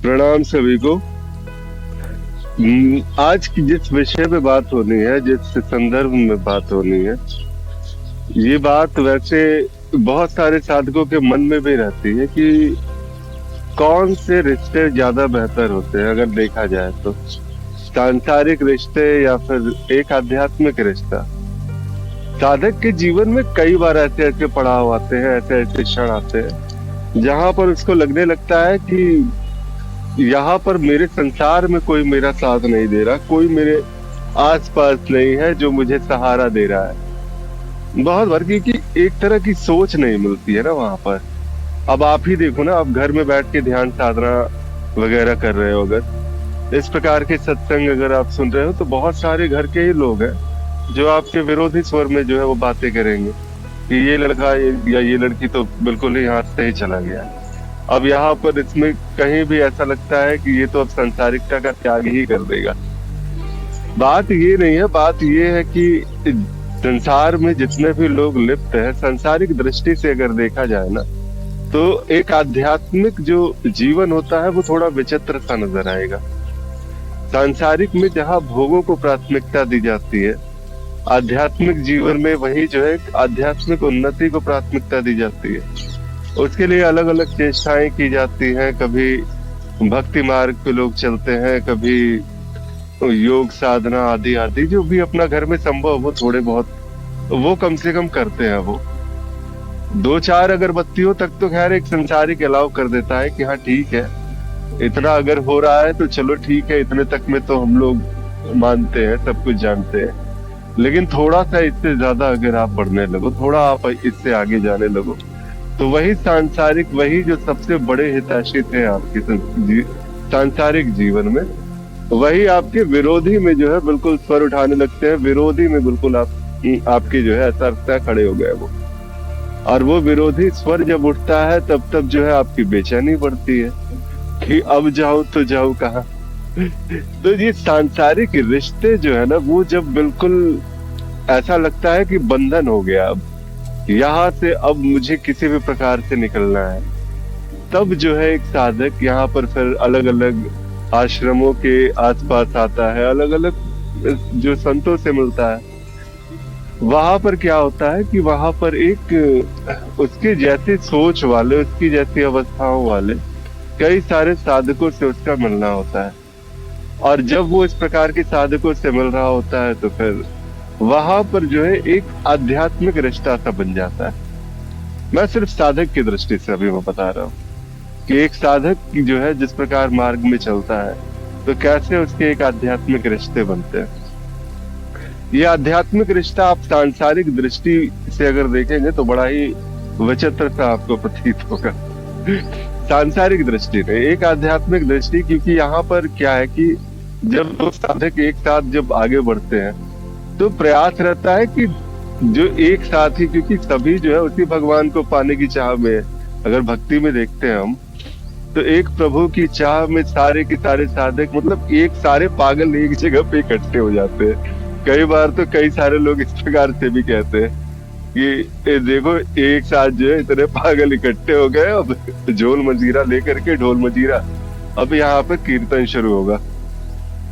प्रणाम सभी को। आज की जिस विषय पे बात होनी है, जिस संदर्भ में बात होनी है, ये बात वैसे बहुत सारे साधकों के मन में भी रहती है कि कौन से रिश्ते ज्यादा बेहतर होते हैं अगर देखा जाए तो, सांसारिक रिश्ते या फिर एक आध्यात्मिक रिश्ता। साधक के जीवन में कई बार ऐसे ऐसे पड़ाव आते हैं, ऐसे ऐसे क्षण आते हैं जहां पर उसको लगने लगता है कि यहाँ पर मेरे संसार में कोई मेरा साथ नहीं दे रहा, कोई मेरे आसपास नहीं है जो मुझे सहारा दे रहा है। बहुत बार क्योंकि एक तरह की सोच नहीं मिलती है ना वहां पर। अब आप ही देखो ना, आप घर में बैठ के ध्यान साधना वगैरह कर रहे हो, अगर इस प्रकार के सत्संग अगर आप सुन रहे हो तो बहुत सारे घर के ही लोग हैं जो आपके विरोधी स्वर में जो है वो बातें करेंगे कि ये लड़का या ये लड़की तो बिल्कुल ही हाथ से ही चला गया। अब यहाँ पर इसमें कहीं भी ऐसा लगता है कि ये तो अब सांसारिकता का त्याग ही कर देगा। बात ये नहीं है, बात ये है कि संसार में जितने भी लोग लिप्त हैं, सांसारिक दृष्टि से अगर देखा जाए ना, तो एक आध्यात्मिक जो जीवन होता है वो थोड़ा विचित्र सा नजर आएगा। सांसारिक में जहाँ भोगों को प्राथमिकता दी जाती है, आध्यात्मिक जीवन में वही जो है आध्यात्मिक उन्नति को प्राथमिकता दी जाती है। उसके लिए अलग अलग चेष्टाएं की जाती हैं। कभी भक्ति मार्ग पे लोग चलते हैं, कभी योग साधना आदि आदि, जो भी अपना घर में संभव हो थोड़े बहुत वो कम से कम करते हैं। वो दो चार अगरबत्तियों तक तो खैर एक संसारिक अलाउ कर देता है कि हाँ ठीक है, इतना अगर हो रहा है तो चलो ठीक है, इतने तक में तो हम लोग मानते हैं, सब कुछ जानते हैं। लेकिन थोड़ा सा इससे ज्यादा अगर आप बढ़ने लगो, थोड़ा आप इससे आगे जाने लगो, तो वही सांसारिक, वही जो सबसे बड़े हितैषी थे आपके सांसारिक जीवन में, वही आपके विरोधी में जो है बिल्कुल स्वर उठाने लगते हैं। विरोधी में बिल्कुल आपके जो है ऐसा लगता है खड़े हो गए वो। और वो विरोधी स्वर जब उठता है तब जो है आपकी बेचैनी बढ़ती है कि अब जाऊं तो जाऊं कहाँ। तो ये सांसारिक रिश्ते जो है ना, वो जब बिल्कुल ऐसा लगता है कि बंधन हो गया, अब यहाँ से अब मुझे किसी भी प्रकार से निकलना है, तब जो है एक साधक यहाँ पर फिर अलग अलग आश्रमों के आसपास आता है, अलग अलग जो संतों से मिलता है। वहां पर क्या होता है कि वहां पर एक उसके जैसी सोच वाले, उसकी जैसी अवस्थाओं वाले कई सारे साधकों से उसका मिलना होता है। और जब वो इस प्रकार के साधकों से मिल रहा होता है तो फिर वहां पर जो है एक आध्यात्मिक रिश्ता सा बन जाता है। मैं सिर्फ साधक की दृष्टि से अभी मैं बता रहा हूँ कि एक साधक की जो है जिस प्रकार मार्ग में चलता है तो कैसे उसके एक आध्यात्मिक रिश्ते बनते हैं। ये आध्यात्मिक रिश्ता आप सांसारिक दृष्टि से अगर देखेंगे तो बड़ा ही विचित्र सा आपको प्रतीत होगा। सांसारिक दृष्टि नहीं, एक आध्यात्मिक दृष्टि, क्योंकि यहाँ पर क्या है कि जब दो साधक एक साथ जब आगे बढ़ते हैं तो प्रयास रहता है कि जो एक साथ ही, क्योंकि सभी जो है उसी भगवान को पाने की चाह में, अगर भक्ति में देखते हैं हम तो एक प्रभु की चाह में सारे के सारे साधक, मतलब एक सारे पागल एक जगह पे इकट्ठे हो जाते हैं। कई बार तो कई सारे लोग इस प्रकार से भी कहते हैं कि देखो एक साथ जो है इतने पागल इकट्ठे हो गए, अब ढोल मजीरा लेकर के, ढोल मजीरा, अब यहाँ पे कीर्तन शुरू होगा।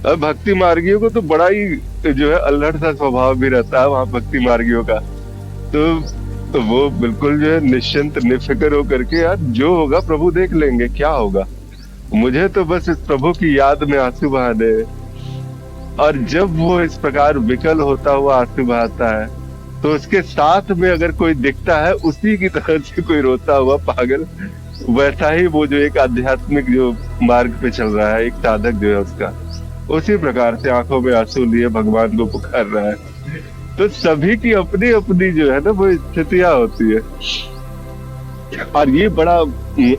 अब भक्ति मार्गियों को तो बड़ा ही जो है अल्हड़ सा स्वभाव भी रहता है वहां भक्ति मार्गियों का, तो वो बिल्कुल जो है निश्चिंत निफिक्र होकर के, यार जो होगा प्रभु देख लेंगे, क्या होगा, मुझे तो बस इस प्रभु की याद में आंसू बहाने। और जब वो इस प्रकार विकल होता हुआ आंसू बहाता है तो उसके साथ में अगर कोई दिखता है उसी की तरह से कोई रोता हुआ पागल, वैसा ही वो जो एक आध्यात्मिक जो मार्ग पे चल रहा है एक साधक जो है उसका, उसी प्रकार से आंखों में आंसू लिए भगवान को पुकार रहा है। तो सभी की अपनी अपनी जो है ना वो स्थितियां होती है। और ये बड़ा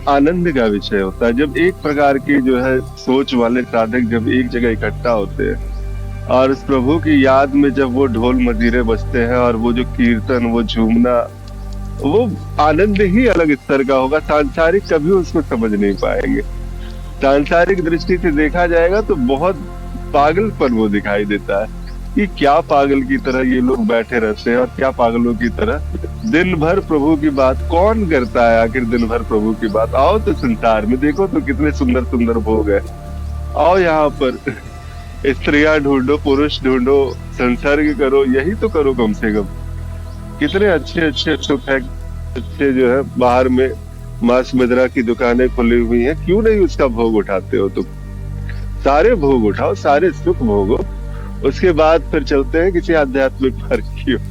आनंद का विषय होता है जब एक प्रकार की जो है सोच वाले साधक जब एक जगह इकट्ठा होते हैं और उस प्रभु की याद में जब वो ढोल मजीरे बजते हैं और वो जो कीर्तन, वो झूमना, वो आनंद ही अलग स्तर का होगा। सांसारिक कभी उसको समझ नहीं पाएंगे। सांसारिक दृष्टि से देखा जाएगा तो बहुत पागलपन वो दिखाई देता है। कि क्या पागल की तरह ये लोग बैठे रहते हैं और क्या पागलों की तरह दिन भर प्रभु की बात कौन करता है। आखिर दिन भर प्रभु की बात, आओ तो संसार में देखो तो कितने सुंदर सुंदर भोग है। आओ यहाँ पर स्त्रियां ढूंढो, पुरुष ढूंढो, संसर्ग करो, यही तो करो कम से कम। कितने अच्छे अच्छे सुख है, अच्छे जो है बाहर में मांस मदिरा की दुकानें खुली हुई हैं, क्यों नहीं उसका भोग उठाते हो तुम। सारे भोग उठाओ, सारे सुख भोगो, उसके बाद फिर चलते हैं किसी आध्यात्मिक मार्ग की ओर।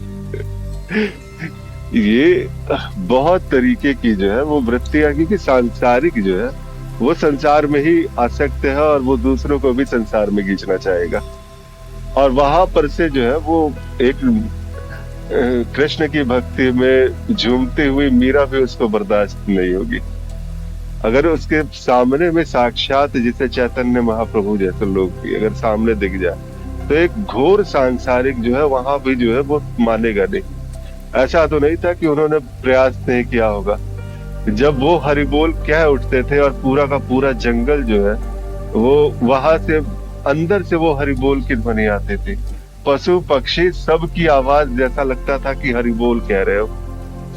ये बहुत तरीके की जो है वो वृत्तियां, क्योंकि सांसारिक जो है वो संसार में ही आसक्त है और वो दूसरों को भी संसार में खींचना चाहेगा। और वहां पर से जो है वो एक कृष्ण की भक्ति में झूमती हुई मीरा भी उसको बर्दाश्त नहीं होगी। अगर उसके सामने में साक्षात जिसे चैतन्य महाप्रभु जैसे लोग भी अगर सामने दिख जाए तो एक घोर सांसारिक जो है वहां भी जो है वो मानेगा नहीं। ऐसा तो नहीं था कि उन्होंने प्रयास नहीं किया होगा। जब वो हरिबोल कह उठते थे और पूरा का पूरा जंगल जो है वो वहां से अंदर से वो हरिबोल की ध्वनि आती थी, पशु पक्षी सबकी आवाज जैसा लगता था कि हरिबोल कह रहे हो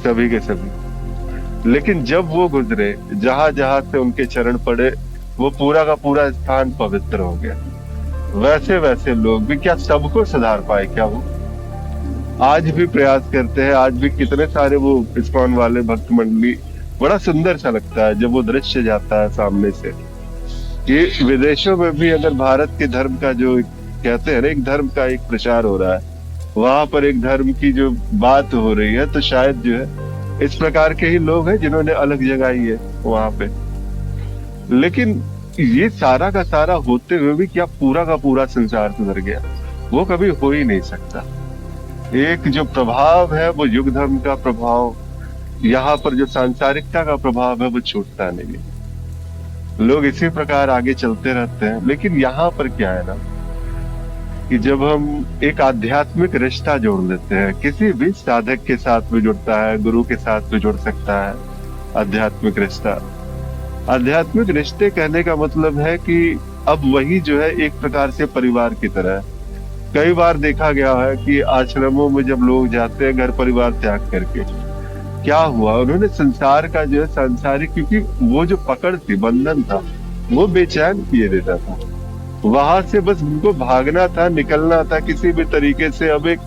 सभी के सभी। लेकिन जब वो गुजरे, जहां जहां से उनके चरण पड़े, वो पूरा का पूरा स्थान पवित्र हो गया। वैसे वैसे लोग भी क्या सबको सुधार पाए क्या? वो आज भी प्रयास करते हैं। आज भी कितने सारे वो इस्कॉन वाले भक्त मंडली, बड़ा सुंदर सा लगता है जब वो दृश्य जाता है सामने से कि विदेशों में भी अगर भारत के धर्म का जो कहते हैं ना, एक धर्म का एक प्रचार हो रहा है, वहां पर एक धर्म की जो बात हो रही है, तो शायद जो है इस प्रकार के ही लोग हैं जिन्होंने अलग जगाई है वहां पे। लेकिन ये सारा का सारा होते हुए भी क्या पूरा का पूरा संसार सुधर गया? वो कभी हो ही नहीं सकता। एक जो प्रभाव है वो युग धर्म का प्रभाव, यहाँ पर जो सांसारिकता का प्रभाव है वो छूटता नहीं है। लोग इसी प्रकार आगे चलते रहते हैं। लेकिन यहाँ पर क्या है ना कि जब हम एक आध्यात्मिक रिश्ता जोड़ लेते हैं, किसी भी साधक के साथ भी जुड़ता है, गुरु के साथ भी जुड़ सकता है आध्यात्मिक रिश्ता। आध्यात्मिक रिश्ते कहने का मतलब है कि अब वही जो है एक प्रकार से परिवार की तरह है। कई बार देखा गया है कि आश्रमों में जब लोग जाते हैं घर परिवार त्याग करके, क्या हुआ, उन्होंने संसार का जो है सांसारिक, क्योंकि वो जो पकड़ थी, बंधन था, वो बेचैन किए देता था। वहां से बस उनको भागना था, निकलना था किसी भी तरीके से। अब एक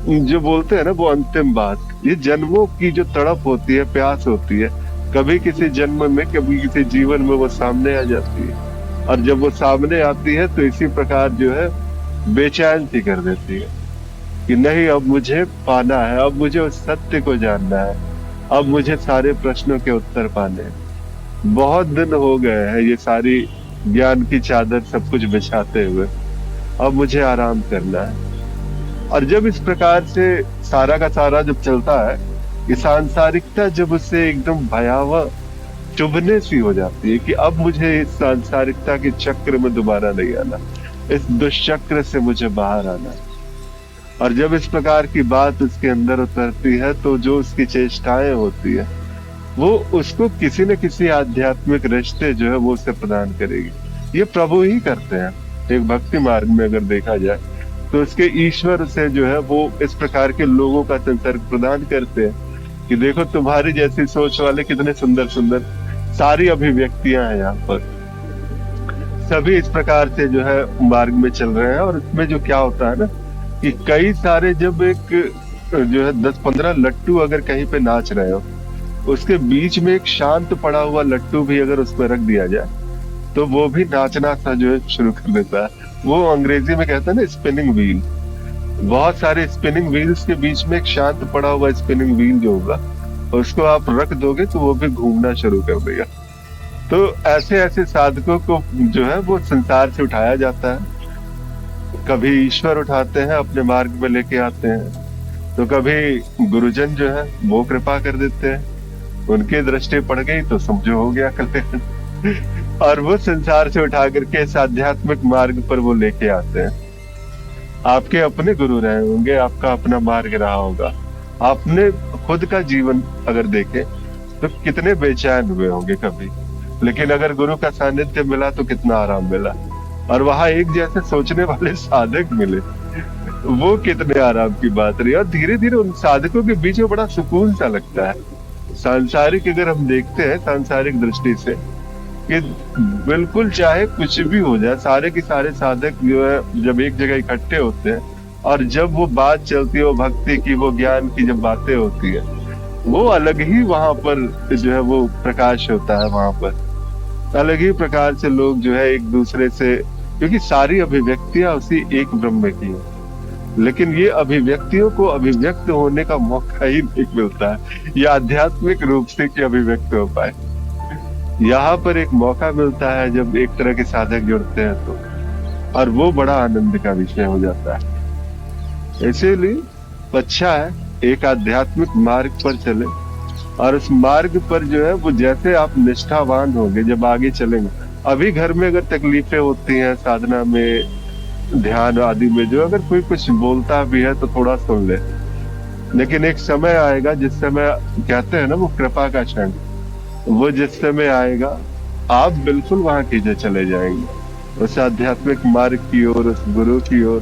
जो बोलते हैं ना वो अंतिम बात, ये जन्मों की जो तड़प होती है, प्यास होती है, कभी किसी जन्म में कभी किसी जीवन में वो सामने आ जाती है। और जब वो सामने आती है तो इसी प्रकार जो है बेचैन सी कर देती है कि नहीं, अब मुझे पाना है, अब मुझे उस सत्य को जानना है, अब मुझे सारे प्रश्नों के उत्तर पाने हैं। बहुत दिन हो गए हैं ये सारी ज्ञान की चादर सब कुछ बिछाते हुए, अब मुझे आराम करना है। और जब इस प्रकार से सारा का सारा जब चलता है, ये सांसारिकता जब उससे एकदम भयावह चुभने सी हो जाती है कि अब मुझे इस सांसारिकता के चक्र में दोबारा नहीं आना, इस दुष्चक्र से मुझे बाहर आना है। और जब इस प्रकार की बात उसके अंदर उतरती है तो जो उसकी चेष्टाएं होती है वो उसको किसी न किसी आध्यात्मिक रिश्ते जो है वो उसे प्रदान करेगी। ये प्रभु ही करते हैं। एक भक्ति मार्ग में अगर देखा जाए तो उसके ईश्वर से जो है वो इस प्रकार के लोगों का संसर्ग प्रदान करते हैं कि देखो तुम्हारी जैसी सोच वाले कितने सुंदर सुंदर सारी अभिव्यक्तियां हैं यहाँ पर, सभी इस प्रकार से जो है मार्ग में चल रहे हैं। और इसमें जो क्या होता है ना कि कई सारे, जब एक जो है 10-15 लट्टू अगर कहीं पे नाच रहे हो, उसके बीच में एक शांत पड़ा हुआ लट्टू भी अगर उसमें रख दिया जाए तो वो भी नाचना सा जो है शुरू कर देता है। वो अंग्रेजी में कहते हैं ना स्पिनिंग व्हील। बहुत सारे स्पिनिंग व्हील्स के बीच में एक शांत पड़ा हुआ स्पिनिंग व्हील जो होगा, उसको आप रख दोगे तो वो भी घूमना शुरू कर देगा। तो ऐसे ऐसे साधकों को जो है वो संसार से उठाया जाता है। कभी ईश्वर उठाते हैं अपने मार्ग में लेके आते हैं, तो कभी गुरुजन जो है वो कृपा कर देते हैं, उनकी दृष्टि पड़ गई तो समझो हो गया कल्याण। और वो संसार से उठा करके इस आध्यात्मिक मार्ग पर वो लेके आते हैं। आपके अपने गुरु रहे होंगे, आपका अपना मार्ग रहा होगा, आपने खुद का जीवन अगर देखे तो कितने बेचैन हुए होंगे कभी, लेकिन अगर गुरु का सानिध्य मिला तो कितना आराम मिला। और वहां एक जैसे सोचने वाले साधक मिले, वो कितने आराम की बात रही। और धीरे धीरे उन साधकों के बीच में बड़ा सुकून सा लगता है। सांसारिक अगर हम देखते हैं सांसारिक दृष्टि से, कि बिल्कुल चाहे कुछ भी हो जाए, सारे के सारे साधक जो है जब एक जगह इकट्ठे होते हैं, और जब वो बात चलती है, वो भक्ति की, वो ज्ञान की जब बातें होती है, वो अलग ही वहां पर जो है वो प्रकाश होता है। वहां पर अलग ही प्रकार से लोग जो है एक दूसरे से, क्योंकि सारी अभिव्यक्तियां उसी एक ब्रह्म की है, लेकिन ये अभिव्यक्तियों को अभिव्यक्त होने का मौका ही नहीं मिलता है, ये आध्यात्मिक रूप से कि अभिव्यक्त हो पाए। यहाँ पर एक मौका मिलता है जब एक तरह के साधक जुड़ते हैं तो, और वो बड़ा आनंद का विषय हो जाता है। इसीलिए अच्छा है एक आध्यात्मिक मार्ग पर चले, और उस मार्ग पर जो है वो जैसे आप निष्ठावान होंगे जब आगे चलेंगे। अभी घर में अगर तकलीफें होती हैं साधना में, ध्यान आदि में, जो अगर कोई कुछ बोलता भी है तो थोड़ा सुन ले, लेकिन एक समय आएगा जिस समय कहते हैं ना वो कृपा का क्षण, वो जिस समय आएगा आप बिल्कुल वहां कीजे चले जाएंगे उस आध्यात्मिक मार्ग की ओर, उस गुरु की ओर।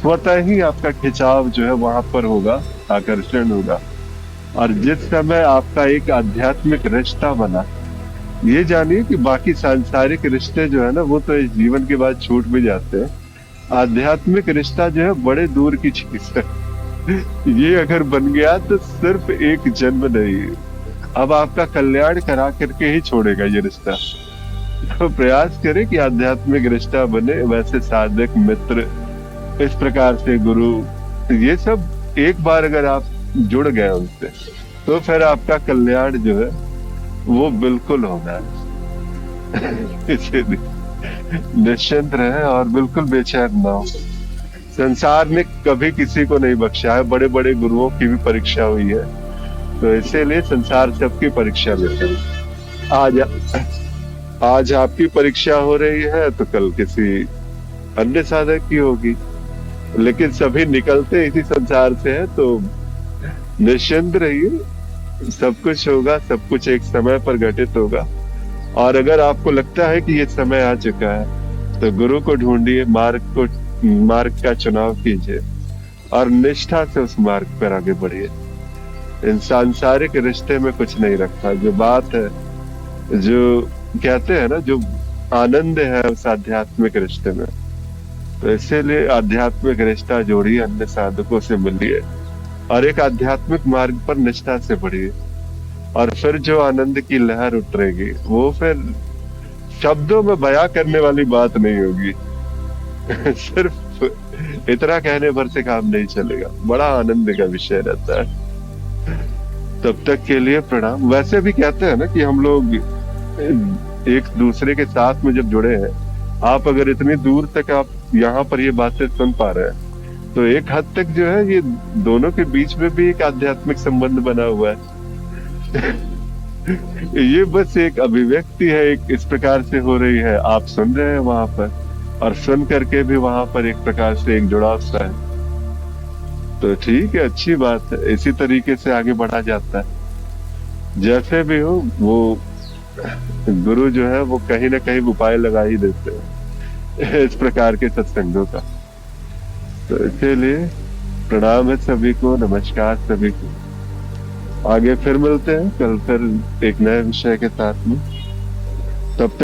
स्वतः ही आपका खिंचाव जो है वहां पर होगा, आकर्षण होगा। और जिस समय आपका एक आध्यात्मिक रिश्ता बना, ये जानिए कि बाकी सांसारिक रिश्ते जो है ना वो तो इस जीवन के बाद छूट भी जाते हैं। आध्यात्मिक रिश्ता जो है बड़े दूर की चीज है। ये अगर बन गया तो सिर्फ एक जन्म नहीं, अब आपका कल्याण करा करके ही छोड़ेगा ये रिश्ता। तो प्रयास करें कि आध्यात्मिक रिश्ता बने, वैसे साधक मित्र, इस प्रकार से गुरु, ये सब एक बार अगर आप जुड़ गए उनसे तो फिर आपका कल्याण जो है वो बिल्कुल होना है। इसीलिए निश्चिंत रहे और बिल्कुल बेचैन ना हो। संसार ने कभी किसी को नहीं बख्शा है, बड़े बड़े गुरुओं की भी परीक्षा हुई है, तो इसीलिए संसार सबकी परीक्षा लेता है। आज आपकी परीक्षा हो रही है तो कल किसी अन्य साधक की होगी, लेकिन सभी निकलते इसी संसार से है। तो निश्चिंत रहिए, सब कुछ होगा, सब कुछ एक समय पर घटित होगा। और अगर आपको लगता है कि ये समय आ चुका है तो गुरु को ढूंढिए, मार्ग का चुनाव कीजिए और निष्ठा से उस मार्ग पर आगे बढ़िए। इन सांसारिक रिश्ते में कुछ नहीं रखा। जो बात है, जो कहते हैं ना, जो आनंद है उस आध्यात्मिक रिश्ते में, तो इसीलिए आध्यात्मिक रिश्ता जोड़िए, अन्य साधकों से मिलिए और एक आध्यात्मिक मार्ग पर निष्ठा से बढ़िए। और फिर जो आनंद की लहर उतरेगी वो फिर शब्दों में बयां करने वाली बात नहीं होगी। सिर्फ इतना कहने भर से काम नहीं चलेगा, बड़ा आनंद का विषय रहता है। तब तक के लिए प्रणाम। वैसे भी कहते हैं ना कि हम लोग एक दूसरे के साथ में जब जुड़े हैं, आप अगर इतनी दूर तक आप यहाँ पर ये बातें सुन पा रहे हैं, तो एक हद तक जो है ये दोनों के बीच में भी एक आध्यात्मिक संबंध बना हुआ है। ये बस एक अभिव्यक्ति है, एक इस प्रकार से हो रही है, आप सुन रहे हैं वहां पर, और सुन करके भी वहां पर एक प्रकार से एक जुड़ाव सा है। तो ठीक है, अच्छी बात है, इसी तरीके से आगे बढ़ा जाता है। जैसे भी हो, वो गुरु जो है वो कहीं ना कहीं उपाय लगा ही देते हैं इस प्रकार के सत्संगों का। तो इसीलिए प्रणाम है सभी को, नमस्कार सभी को। आगे फिर मिलते हैं कल, फिर एक नए विषय के साथ में। तब तक